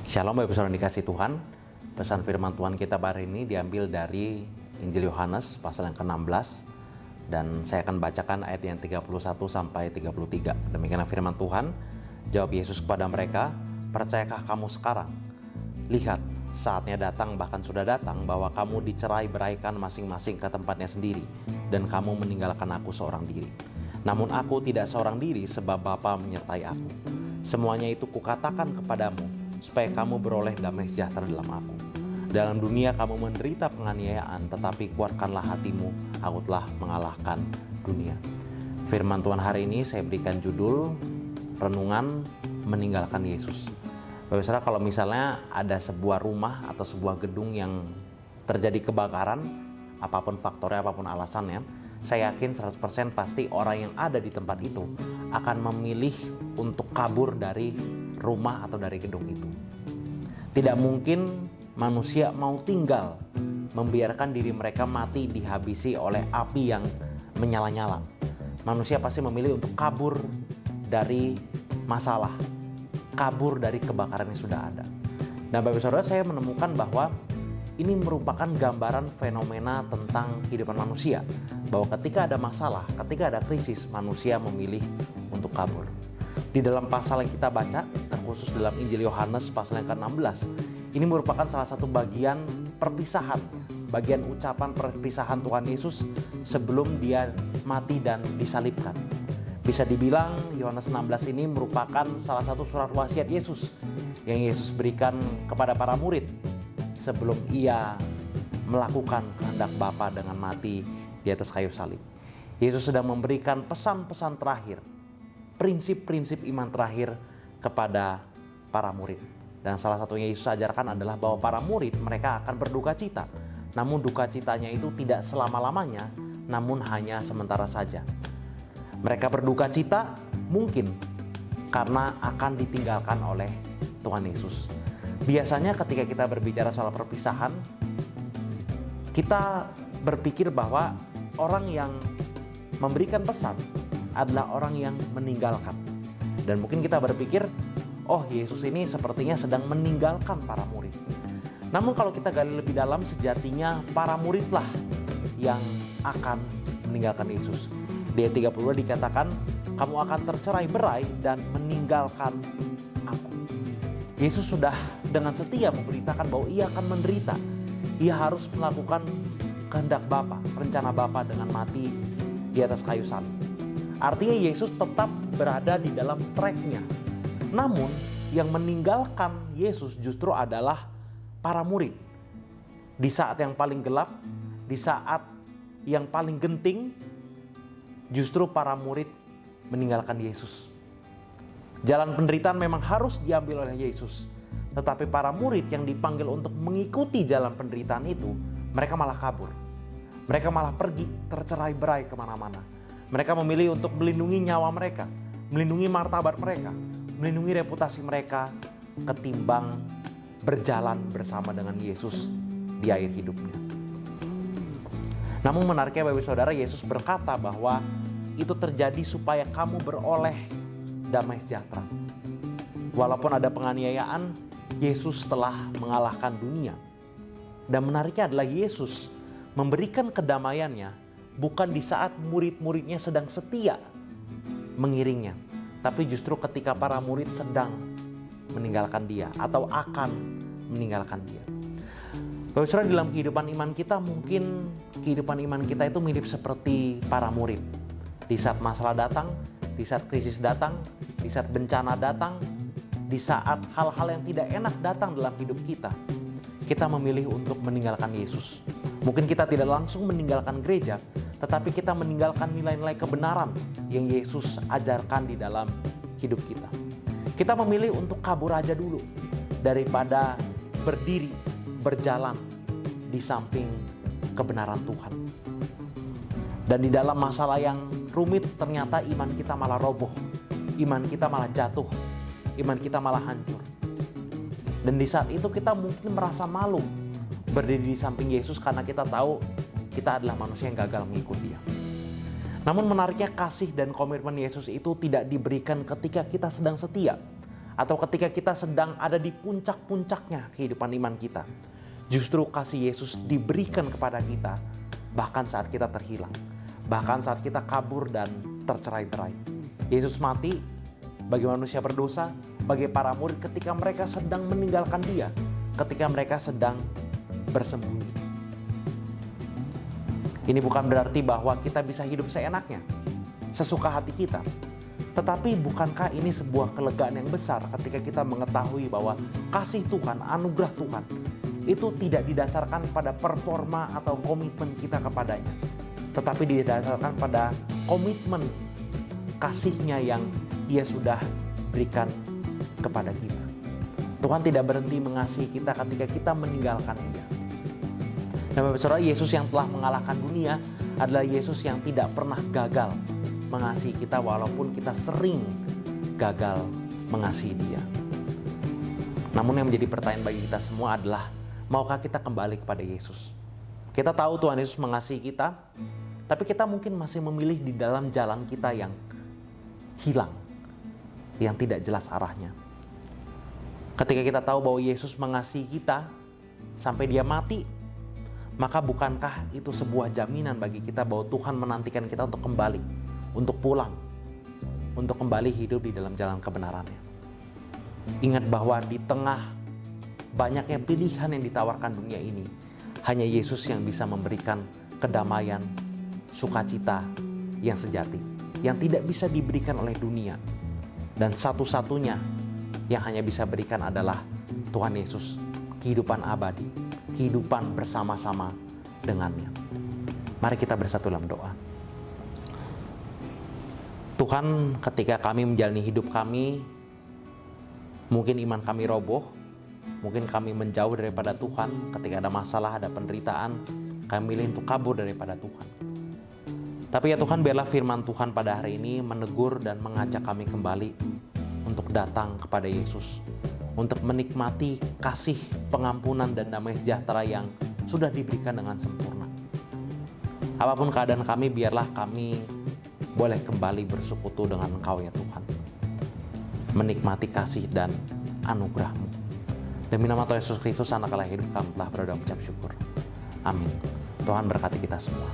Shalom Bapak Saudara dikasih Tuhan. Pesan firman Tuhan kita hari ini diambil dari Injil Yohanes pasal yang ke-16, dan saya akan bacakan ayat yang 31 sampai 33. Demikianlah firman Tuhan. Jawab Yesus kepada mereka, "Percayakah kamu sekarang? Lihat, saatnya datang, bahkan sudah datang, bahwa kamu dicerai-beraikan masing-masing ke tempatnya sendiri, dan kamu meninggalkan aku seorang diri. Namun aku tidak seorang diri, sebab Bapa menyertai aku. Semuanya itu kukatakan kepadamu, supaya kamu beroleh damai sejahtera dalam aku. Dalam dunia kamu menderita penganiayaan, tetapi kuatkanlah hatimu, aku telah mengalahkan dunia." Firman Tuhan hari ini saya berikan judul Renungan Meninggalkan Yesus. Bapak Saudara, kalau misalnya ada sebuah rumah atau sebuah gedung yang terjadi kebakaran, apapun faktornya, apapun alasannya, saya yakin 100% pasti orang yang ada di tempat itu akan memilih untuk kabur dari rumah atau dari gedung itu. Tidak mungkin manusia mau tinggal membiarkan diri mereka mati dihabisi oleh api yang menyala-nyala. Manusia pasti memilih untuk kabur dari masalah, kabur dari kebakaran yang sudah ada. Nah, Bapak Saudara, saya menemukan bahwa ini merupakan gambaran fenomena tentang kehidupan manusia, bahwa ketika ada masalah, ketika ada krisis, manusia memilih untuk kabur. Di dalam pasal yang kita baca, terkhusus dalam Injil Yohanes pasal yang ke-16, ini merupakan salah satu bagian perpisahan, bagian ucapan perpisahan Tuhan Yesus sebelum dia mati dan disalibkan. Bisa dibilang Yohanes 16 ini merupakan salah satu surat wasiat Yesus yang Yesus berikan kepada para murid sebelum ia melakukan kehendak Bapa dengan mati di atas kayu salib. Yesus sedang memberikan pesan-pesan terakhir, prinsip-prinsip iman terakhir kepada para murid. Dan salah satunya Yesus ajarkan adalah bahwa para murid mereka akan berduka cita. Namun duka citanya itu tidak selama-lamanya, namun hanya sementara saja. Mereka berduka cita mungkin karena akan ditinggalkan oleh Tuhan Yesus. Biasanya ketika kita berbicara soal perpisahan, kita berpikir bahwa orang yang memberikan pesan adalah orang yang meninggalkan. Dan mungkin kita berpikir, oh, Yesus ini sepertinya sedang meninggalkan para murid. Namun kalau kita gali lebih dalam, sejatinya para muridlah yang akan meninggalkan Yesus. Di ayat 32 dikatakan, "Kamu akan tercerai-berai dan meninggalkan aku." Yesus sudah dengan setia memberitakan bahwa ia akan menderita. Ia harus melakukan kehendak Bapa, rencana Bapa dengan mati di atas kayu salib. Artinya Yesus tetap berada di dalam tracknya. Namun yang meninggalkan Yesus justru adalah para murid. Di saat yang paling gelap, di saat yang paling genting, justru para murid meninggalkan Yesus. Jalan penderitaan memang harus diambil oleh Yesus. Tetapi para murid yang dipanggil untuk mengikuti jalan penderitaan itu, mereka malah kabur. Mereka malah pergi tercerai-berai kemana-mana. Mereka memilih untuk melindungi nyawa mereka, melindungi martabat mereka, melindungi reputasi mereka, ketimbang berjalan bersama dengan Yesus di akhir hidupnya. Namun menariknya Bapak Saudara, Yesus berkata bahwa itu terjadi supaya kamu beroleh damai sejahtera. Walaupun ada penganiayaan, Yesus telah mengalahkan dunia. Dan menariknya adalah Yesus memberikan kedamaiannya bukan di saat murid-muridnya sedang setia mengiringnya, tapi justru ketika para murid sedang meninggalkan dia atau akan meninggalkan dia. Bapak Saudara, dalam kehidupan iman kita, mungkin kehidupan iman kita itu mirip seperti para murid. Di saat masalah datang, di saat krisis datang, di saat bencana datang, di saat hal-hal yang tidak enak datang dalam hidup kita, kita memilih untuk meninggalkan Yesus. Mungkin kita tidak langsung meninggalkan gereja, tetapi kita meninggalkan nilai-nilai kebenaran yang Yesus ajarkan di dalam hidup kita. Kita memilih untuk kabur aja dulu daripada berdiri, berjalan di samping kebenaran Tuhan. Dan di dalam masalah yang rumit, ternyata iman kita malah roboh, iman kita malah jatuh, iman kita malah hancur. Dan di saat itu kita mungkin merasa malu berdiri di samping Yesus karena kita tahu kita adalah manusia yang gagal mengikuti Dia. Namun menariknya, kasih dan komitmen Yesus itu tidak diberikan ketika kita sedang setia atau ketika kita sedang ada di puncak-puncaknya kehidupan iman kita, justru kasih Yesus diberikan kepada kita bahkan saat kita terhilang, bahkan saat kita kabur dan tercerai-berai. Yesus mati bagi manusia berdosa, bagi para murid ketika mereka sedang meninggalkan Dia, ketika mereka sedang bersembunyi. Ini bukan berarti bahwa kita bisa hidup seenaknya, sesuka hati kita. Tetapi bukankah ini sebuah kelegaan yang besar ketika kita mengetahui bahwa kasih Tuhan, anugerah Tuhan, itu tidak didasarkan pada performa atau komitmen kita kepadanya, tetapi didasarkan pada komitmen kasih-Nya yang Dia sudah berikan kepada kita. Tuhan tidak berhenti mengasihi kita ketika kita meninggalkan Dia. Dan Bapak Saudara, Yesus yang telah mengalahkan dunia adalah Yesus yang tidak pernah gagal mengasihi kita walaupun kita sering gagal mengasihi Dia. Namun yang menjadi pertanyaan bagi kita semua adalah, maukah kita kembali kepada Yesus? Kita tahu Tuhan Yesus mengasihi kita, tapi kita mungkin masih memilih di dalam jalan kita yang hilang, yang tidak jelas arahnya. Ketika kita tahu bahwa Yesus mengasihi kita sampai Dia mati, maka bukankah itu sebuah jaminan bagi kita bahwa Tuhan menantikan kita untuk kembali, untuk pulang, untuk kembali hidup di dalam jalan kebenarannya. Ingat bahwa di tengah banyaknya pilihan yang ditawarkan dunia ini, hanya Yesus yang bisa memberikan kedamaian, sukacita yang sejati, yang tidak bisa diberikan oleh dunia. Dan satu-satunya yang hanya bisa berikan adalah Tuhan Yesus, kehidupan abadi, kehidupan bersama-sama dengannya. Mari kita bersatu dalam doa. Tuhan, ketika kami menjalani hidup kami, mungkin iman kami roboh, mungkin kami menjauh daripada Tuhan. Ketika ada masalah, ada penderitaan, kami milih untuk kabur daripada Tuhan. Tapi ya Tuhan, biarlah firman Tuhan pada hari ini menegur dan mengajak kami kembali untuk datang kepada Yesus, untuk menikmati kasih, pengampunan, dan damai sejahtera yang sudah diberikan dengan sempurna. Apapun keadaan kami, biarlah kami boleh kembali bersekutu dengan Engkau ya Tuhan, menikmati kasih dan anugerah-Mu. Demi nama Tuhan Yesus Kristus, Anak Allah hidup, kami telah berdoa mengucap syukur. Amin. Tuhan berkati kita semua.